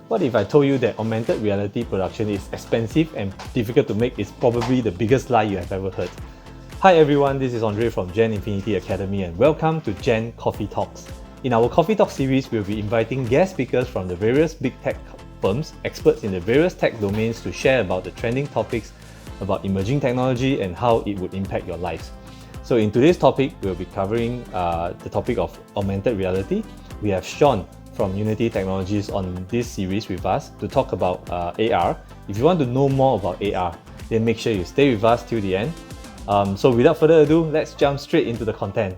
What if I told you that augmented reality production is expensive and difficult to make is probably the biggest lie you have ever heard? Hi everyone, this is Andre from Gen Infinity Academy and welcome to Gen Coffee Talks. In our Coffee Talk series, we'll be inviting guest speakers from the various big tech firms, experts in the various tech domains to share about the trending topics about emerging technology and how it would impact your lives. So in today's topic, we'll be covering the topic of augmented reality. We have Shawn from Unity Technologies on this series with us to talk about AR. If you want to know more about AR, then make sure you stay with us till the end. So without further ado, let's jump straight into the content.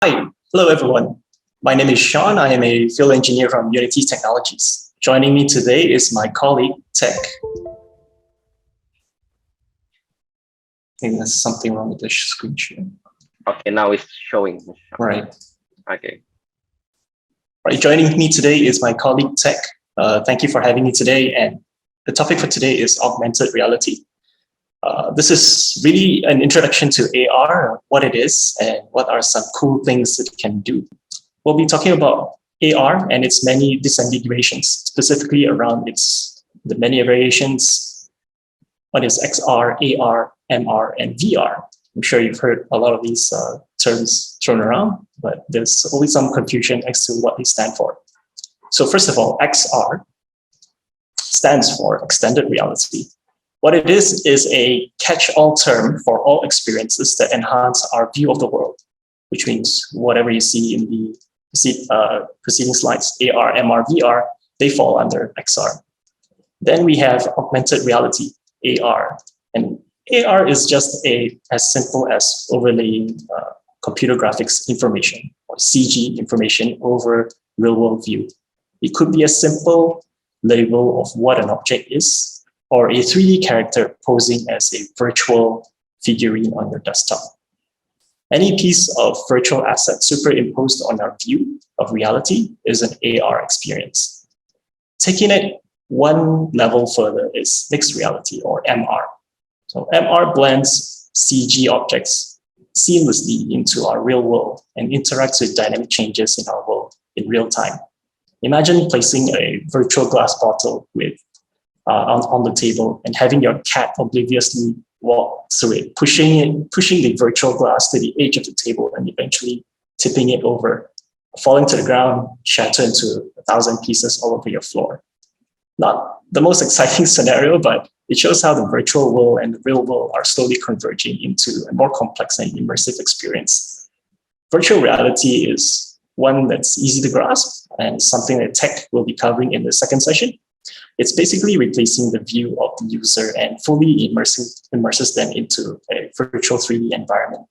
Hi, hello everyone. My name is Shawn. I am a field engineer from Unity Technologies. Joining me today is my colleague, Tech. I think there's something wrong with the screen share. Okay, now it's showing. Right. Okay. Right. Joining me today is my colleague, Tech. Thank you for having me today. And the topic for today is augmented reality. This is really an introduction to AR, what it is, and what are some cool things that it can do. We'll be talking about AR and its many disambiguations, specifically around the many variations. What is XR, AR, MR, and VR? I'm sure you've heard a lot of these terms thrown around, but there's always some confusion as to what they stand for. So first of all, XR stands for extended reality. What it is a catch-all term for all experiences that enhance our view of the world, which means whatever you see in the preceding slides, AR, MR, VR, they fall under XR. Then we have augmented reality, AR. And AR is just as simple as overlaying computer graphics information or CG information over real-world view. It could be a simple label of what an object is, or a 3D character posing as a virtual figurine on your desktop. Any piece of virtual asset superimposed on our view of reality is an AR experience. Taking it one level further is mixed reality, or MR. So MR blends CG objects seamlessly into our real world and interacts with dynamic changes in our world in real time. Imagine placing a virtual glass bottle on the table and having your cat obliviously walk through it, pushing the virtual glass to the edge of the table and eventually tipping it over, falling to the ground, shatter into 1,000 pieces all over your floor. Not the most exciting scenario, but it shows how the virtual world and the real world are slowly converging into a more complex and immersive experience. Virtual reality is one that's easy to grasp and something that Tech will be covering in the second session. It's basically replacing the view of the user and fully immerses them into a virtual 3D environment.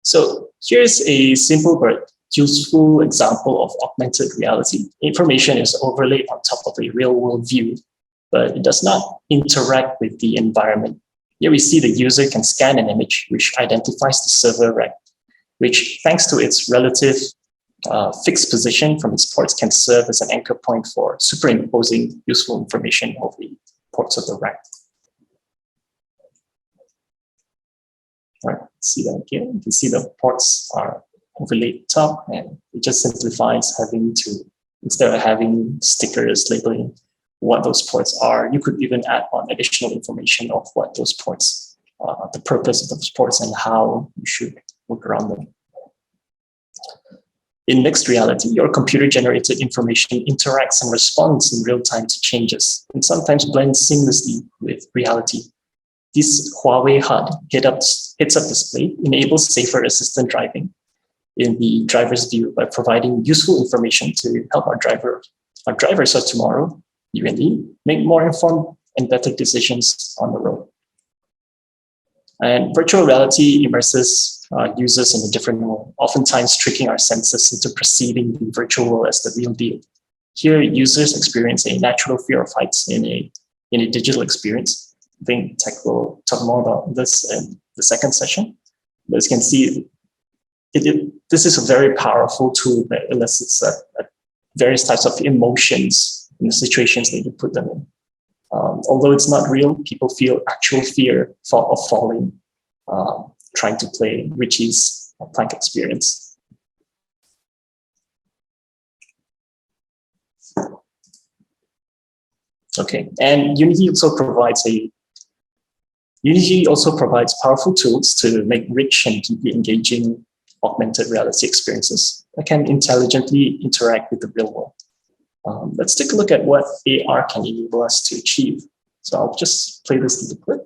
So here's a simple but useful example of augmented reality. Information is overlaid on top of a real-world view, but it does not interact with the environment. Here we see the user can scan an image which identifies the server rack, which, thanks to its relative fixed position from its ports, can serve as an anchor point for superimposing useful information over the ports of the rack. All right, see that again. You can see the ports are overlaid top, and it just simplifies instead of having stickers labeling what those ports are, you could even add on additional information of what those ports, the purpose of those ports, and how you should work around them. In mixed reality, your computer-generated information interacts and responds in real time to changes, and sometimes blends seamlessly with reality. This Huawei HUD heads-up display enables safer assistant driving in the driver's view by providing useful information to help our drivers of tomorrow, you and me, make more informed and better decisions on the road. And virtual reality immerses users in a different world, oftentimes tricking our senses into perceiving the virtual world as the real deal. Here, users experience a natural fear of heights in a digital experience. I think Tech will talk more about this in the second session. But as you can see, this is a very powerful tool that elicits various types of emotions in the situations that you put them in. Although it's not real, people feel actual fear of falling trying to play Richie's plank experience. Okay, and Unity also provides powerful tools to make rich and deeply engaging augmented reality experiences that can intelligently interact with the real world. Let's take a look at what AR can enable us to achieve. So I'll just play this little clip.